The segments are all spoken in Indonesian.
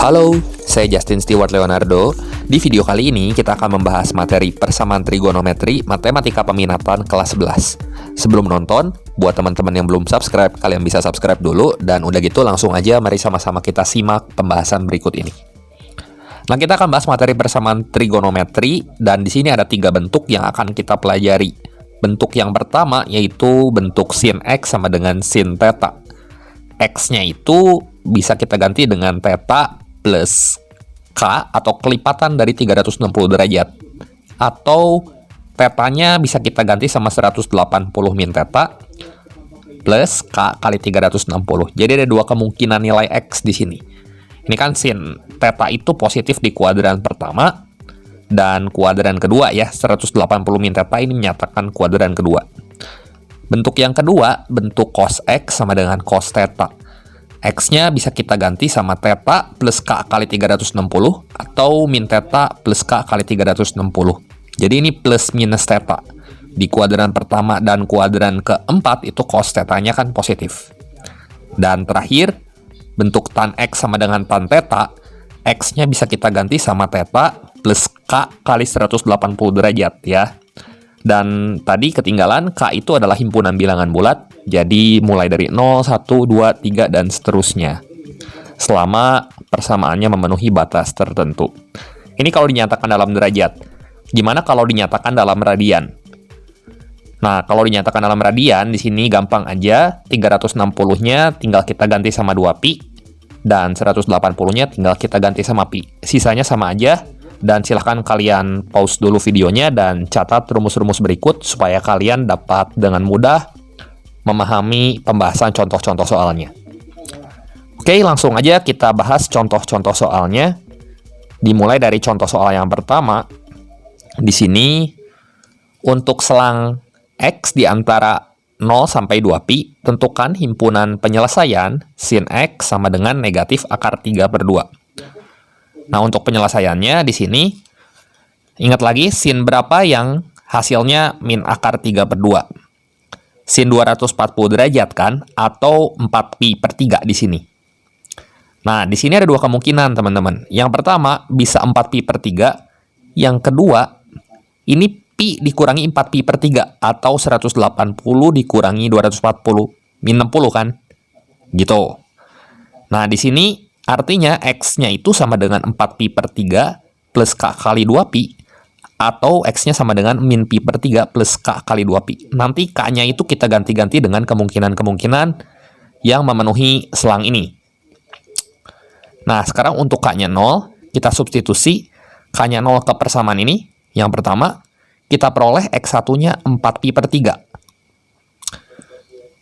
Halo, saya Justin Stewart Leonardo. Di video kali ini kita akan membahas materi persamaan trigonometri matematika peminatan kelas 11. Sebelum nonton, buat teman-teman yang belum subscribe, kalian bisa subscribe dulu, dan udah gitu langsung aja mari sama-sama kita simak pembahasan berikut ini. Nah, kita akan bahas materi persamaan trigonometri, dan di sini ada 3 bentuk yang akan kita pelajari. Bentuk yang pertama yaitu bentuk sin X sama dengan sin theta. X-nya itu bisa kita ganti dengan theta plus K atau kelipatan dari 360 derajat. Atau tetanya bisa kita ganti sama 180 min theta plus K kali 360. Jadi ada 2 kemungkinan nilai X di sini. Ini kan sin theta itu positif di kuadran pertama dan kuadran kedua ya, 180 min theta ini menyatakan kuadran kedua. Bentuk yang kedua, bentuk cos X sama dengan cos theta. X-nya bisa kita ganti sama theta plus K kali 360 atau min theta plus K kali 360. Jadi ini plus minus theta. Di kuadran pertama dan kuadran keempat itu cos theta-nya kan positif. Dan terakhir, bentuk tan X sama dengan tan theta, X-nya bisa kita ganti sama theta plus K kali 180 derajat ya. Dan tadi ketinggalan, K itu adalah himpunan bilangan bulat, jadi mulai dari 0, 1, 2, 3, dan seterusnya. Selama persamaannya memenuhi batas tertentu. Ini kalau dinyatakan dalam derajat. Gimana kalau dinyatakan dalam radian? Nah, kalau dinyatakan dalam radian, di sini gampang aja, 360-nya tinggal kita ganti sama 2pi, dan 180-nya tinggal kita ganti sama pi. Sisanya sama aja. Dan silahkan kalian pause dulu videonya dan catat rumus-rumus berikut supaya kalian dapat dengan mudah memahami pembahasan contoh-contoh soalnya. Oke, langsung aja kita bahas contoh-contoh soalnya. Dimulai dari contoh soal yang pertama. Di sini, untuk selang X di antara 0 sampai 2pi, tentukan himpunan penyelesaian sin X sama dengan negatif akar 3/2. Nah, untuk penyelesaiannya di sini, ingat lagi sin berapa yang hasilnya min akar 3/2. Sin 240 derajat kan, atau 4pi/3 di sini. Nah, di sini ada 2 kemungkinan, teman-teman. Yang pertama, bisa 4pi/3. Yang kedua, ini pi dikurangi 4pi/3, atau 180 dikurangi 240, min 60 kan? Gitu. Nah, di sini artinya X-nya itu sama dengan 4pi/3 plus K kali 2pi, atau X-nya sama dengan min pi/3 plus K kali 2pi. Nanti K-nya itu kita ganti-ganti dengan kemungkinan-kemungkinan yang memenuhi selang ini. Nah, sekarang untuk K-nya 0, kita substitusi K-nya 0 ke persamaan ini. Yang pertama, kita peroleh X1-nya 4pi/3.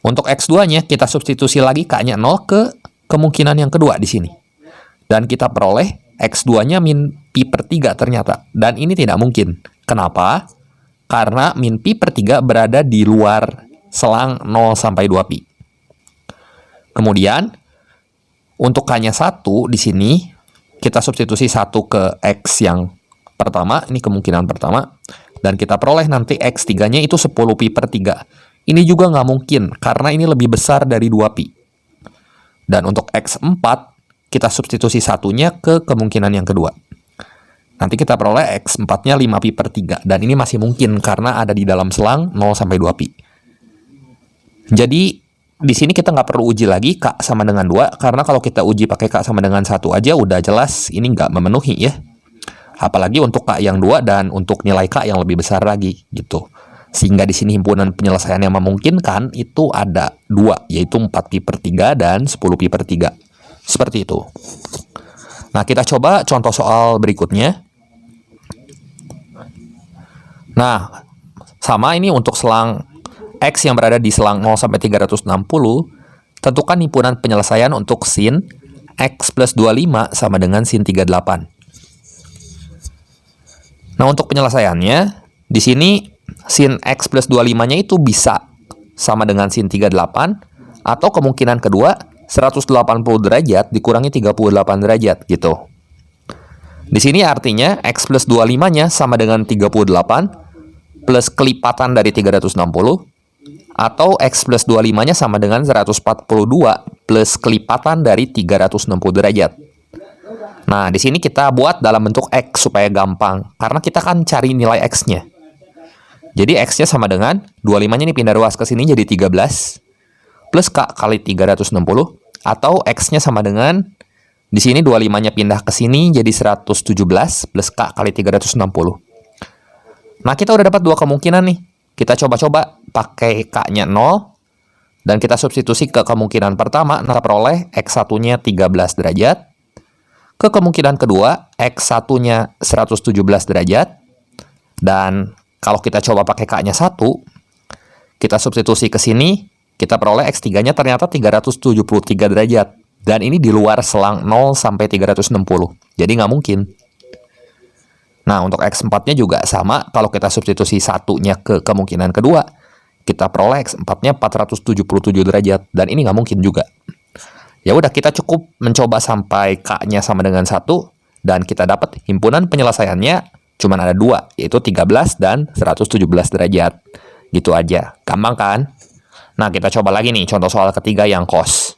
Untuk X2-nya, kita substitusi lagi K-nya 0 ke kemungkinan yang kedua di sini. Dan kita peroleh X2-nya min pi/3 ternyata. Dan ini tidak mungkin. Kenapa? Karena min pi/3 berada di luar selang 0 sampai 2pi. Kemudian, untuk K-nya 1 di sini, kita substitusi 1 ke X yang pertama. Ini kemungkinan pertama. Dan kita peroleh nanti X3-nya itu 10 pi/3. Ini juga nggak mungkin, karena ini lebih besar dari 2pi. Dan untuk X4, kita substitusi satunya ke kemungkinan yang kedua. Nanti kita peroleh X4-nya 5 pi/3. Dan ini masih mungkin karena ada di dalam selang 0 sampai 2pi. Jadi, di sini kita nggak perlu uji lagi K sama dengan 2. Karena kalau kita uji pakai K sama dengan 1 aja, udah jelas ini nggak memenuhi ya. Apalagi untuk K yang 2 dan untuk nilai K yang lebih besar lagi gitu. Sehingga di sini himpunan penyelesaian yang memungkinkan itu ada 2, yaitu 4pi/3 dan 10 pi/3. Seperti itu. Nah, kita coba contoh soal berikutnya. Nah, sama ini untuk selang X yang berada di selang 0 sampai 360, tentukan himpunan penyelesaian untuk sin X plus 25 sama dengan sin 38. Nah, untuk penyelesaiannya, di sini sin X plus 25-nya itu bisa sama dengan sin 38, atau kemungkinan kedua, 180 derajat dikurangi 38 derajat, gitu. Di sini artinya X plus 25-nya sama dengan 38, plus kelipatan dari 360, atau X plus 25-nya sama dengan 142, plus kelipatan dari 360 derajat. Nah, di sini kita buat dalam bentuk X supaya gampang. Karena kita kan cari nilai X-nya. Jadi X-nya sama dengan 25-nya ini pindah ruas ke sini jadi 13. Plus K kali 360. Atau X-nya sama dengan, di sini 25-nya pindah ke sini jadi 117. Plus K kali 360. Nah, kita udah dapat dua kemungkinan nih. Kita coba-coba pakai K-nya 0. Dan kita substitusi ke kemungkinan pertama. Kita peroleh X1-nya 13 derajat. Ke kemungkinan kedua, X1-nya 117 derajat. Dan kalau kita coba pakai K-nya 1, kita substitusi ke sini, kita peroleh X3-nya ternyata 373 derajat. Dan ini di luar selang 0 sampai 360. Jadi nggak mungkin. Nah, untuk X4-nya juga sama. Kalau kita substitusi 1-nya ke kemungkinan kedua, kita peroleh X4-nya 477 derajat. Dan ini nggak mungkin juga. Ya udah, kita cukup mencoba sampai K-nya sama dengan 1, dan kita dapat himpunan penyelesaiannya cuma ada 2, yaitu 13 dan 117 derajat. Gitu aja. Gampang kan? Nah, kita coba lagi nih, contoh soal ketiga yang cos.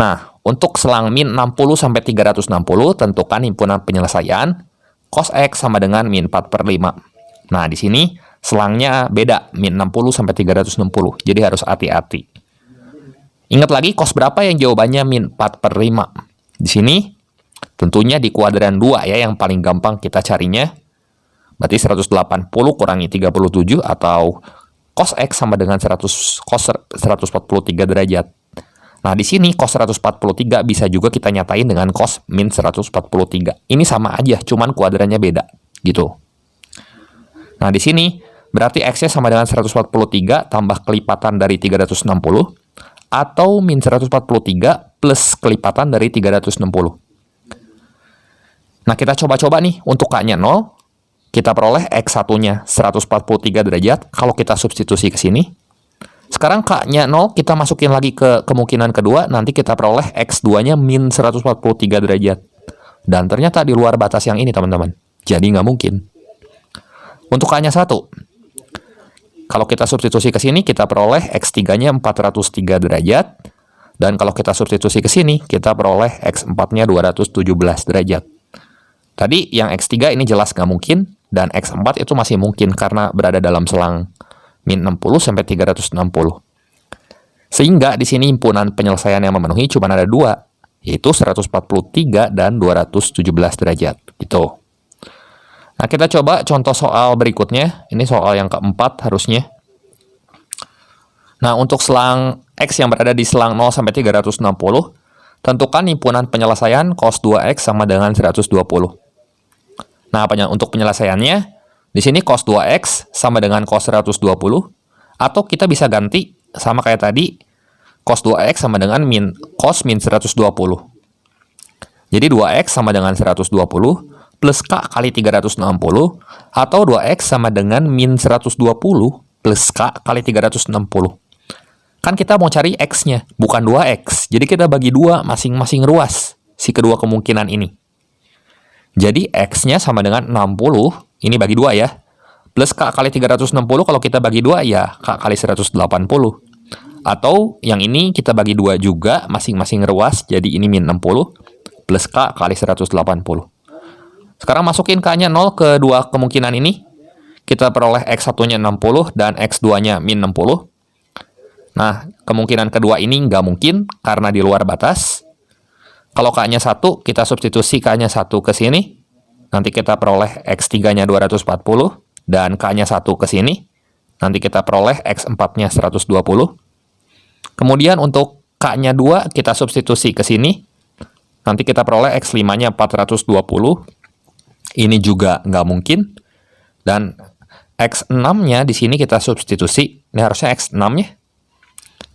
Nah, untuk selang min 60 sampai 360, tentukan himpunan penyelesaian cos X sama dengan min 4/5. Nah, di sini selangnya beda, min 60 sampai 360. Jadi harus hati-hati. Ingat lagi, cos berapa yang jawabannya min 4/5? Di sini, tentunya di kuadran 2 ya, yang paling gampang kita carinya. Berarti 180 kurangi 37, atau cos X sama dengan cos 143 derajat. Nah, di sini cos 143 bisa juga kita nyatain dengan cos min 143. Ini sama aja, cuman kuadrannya beda, gitu. Nah, di sini, berarti X-nya sama dengan 143 tambah kelipatan dari 360, atau min 143 plus kelipatan dari 360. Nah, kita coba-coba nih, untuk K-nya 0, kita peroleh X1-nya 143 derajat, kalau kita substitusi ke sini. Sekarang K-nya 0, kita masukin lagi ke kemungkinan kedua, nanti kita peroleh X2-nya min 143 derajat. Dan ternyata di luar batas yang ini, teman-teman. Jadi nggak mungkin. Untuk K-nya 1, kalau kita substitusi ke sini, kita peroleh X3-nya 403 derajat. Dan kalau kita substitusi ke sini, kita peroleh X4-nya 217 derajat. Tadi yang X3 ini jelas nggak mungkin, dan X4 itu masih mungkin karena berada dalam selang min 60 sampai 360. Sehingga di sini himpunan penyelesaian yang memenuhi cuma ada 2, yaitu 143 dan 217 derajat. Gitu. Nah, kita coba contoh soal berikutnya. Ini soal yang keempat harusnya. Nah, untuk selang X yang berada di selang 0 sampai 360, tentukan himpunan penyelesaian cos 2X sama dengan 120. Nah, untuk penyelesaiannya, di sini cos 2X sama dengan cos 120, atau kita bisa ganti sama kayak tadi, cos 2X sama dengan cos min 120. Jadi 2X sama dengan 120, plus K kali 360, atau 2X sama dengan min 120 plus K kali 360. Kan kita mau cari X-nya, bukan 2X. Jadi kita bagi 2 masing-masing ruas, si kedua kemungkinan ini. Jadi X-nya sama dengan 60, ini bagi 2 ya. Plus K kali 360, kalau kita bagi 2 ya K kali 180. Atau yang ini kita bagi 2 juga, masing-masing ruas, jadi ini min 60, plus K kali 180. Sekarang masukin K-nya 0 ke dua kemungkinan ini. Kita peroleh X1-nya 60 dan X2-nya min 60. Nah, kemungkinan kedua ini nggak mungkin karena di luar batas. Kalau K-nya 1, kita substitusi K-nya 1 ke sini. Nanti kita peroleh X3-nya 240 dan K-nya 1 ke sini. Nanti kita peroleh X4-nya 120. Kemudian untuk K-nya 2, kita substitusi ke sini. Nanti kita peroleh X5-nya 420. Ini juga nggak mungkin. Dan X6-nya di sini kita substitusi. Ini harusnya X6-nya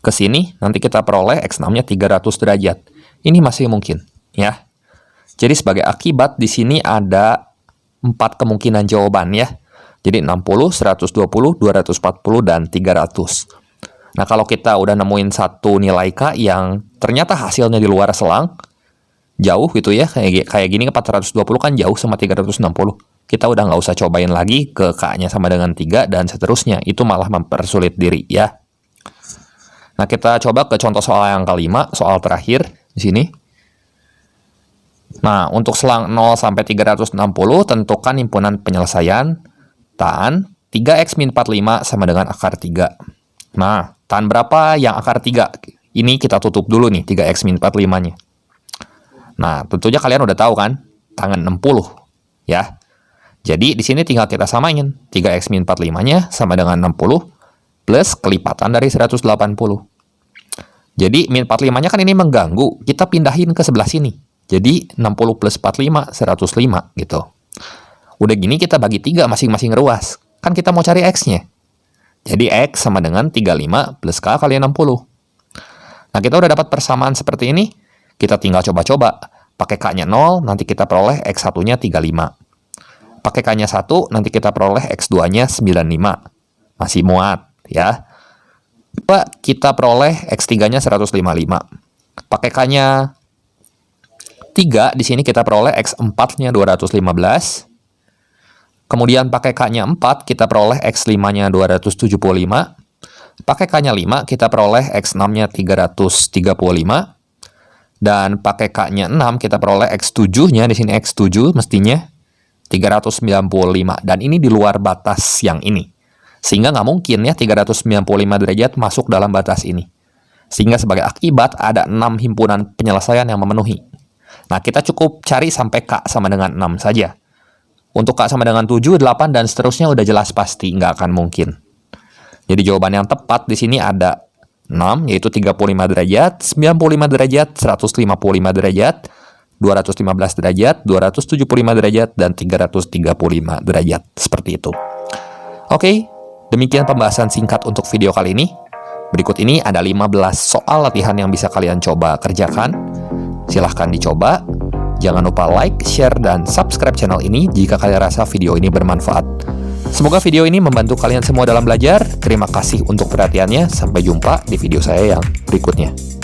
ke sini. Nanti kita peroleh X6-nya 300 derajat. Ini masih mungkin, ya. Jadi sebagai akibat di sini ada 4 kemungkinan jawaban ya. Jadi 60, 120, 240, dan 300. Nah, kalau kita udah nemuin satu nilai K yang ternyata hasilnya di luar selang, jauh gitu ya, kayak gini 420 kan jauh sama 360. Kita udah nggak usah cobain lagi ke K-nya sama dengan 3 dan seterusnya. Itu malah mempersulit diri ya. Nah, kita coba ke contoh soal yang kelima, soal terakhir di sini. Nah, untuk selang 0 sampai 360, tentukan himpunan penyelesaian tan 3x min 45 sama dengan akar 3. Nah, tan berapa yang akar 3? Ini kita tutup dulu nih, 3x min 45-nya. Nah, tentunya kalian udah tahu kan? Tangan 60, ya. Jadi, di sini tinggal kita samain. 3x min 45-nya sama dengan 60 plus kelipatan dari 180. Jadi, min 45-nya kan ini mengganggu. Kita pindahin ke sebelah sini. Jadi, 60 plus 45, 105 gitu. Udah gini kita bagi 3 masing-masing ruas. Kan kita mau cari X-nya. Jadi, X sama dengan 35 plus K kali 60. Nah, kita udah dapat persamaan seperti ini. Kita tinggal coba-coba. Pakai K-nya 0, nanti kita peroleh X1-nya 35. Pakai K-nya 1, nanti kita peroleh X2-nya 95. Masih muat, ya. Coba kita peroleh X3-nya 155. Pakai K-nya 3, di sini kita peroleh X4-nya 215. Kemudian pakai K-nya 4, kita peroleh X5-nya 275. Pakai K-nya 5, kita peroleh X6-nya 335. Dan pakai K-nya 6, kita peroleh X7-nya, di sini X7 mestinya 395. Dan ini di luar batas yang ini. Sehingga nggak mungkin ya 395 derajat masuk dalam batas ini. Sehingga sebagai akibat ada 6 himpunan penyelesaian yang memenuhi. Nah, kita cukup cari sampai K sama dengan 6 saja. Untuk K sama dengan 7, 8, dan seterusnya udah jelas pasti, nggak akan mungkin. Jadi jawaban yang tepat di sini ada 6, yaitu 35 derajat, 95 derajat, 155 derajat, 215 derajat, 275 derajat, dan 335 derajat. Seperti itu. Oke, demikian pembahasan singkat untuk video kali ini. Berikut ini ada 15 soal latihan yang bisa kalian coba kerjakan. Silahkan dicoba. Jangan lupa like, share, dan subscribe channel ini jika kalian rasa video ini bermanfaat. Semoga video ini membantu kalian semua dalam belajar. Terima kasih untuk perhatiannya. Sampai jumpa di video saya yang berikutnya.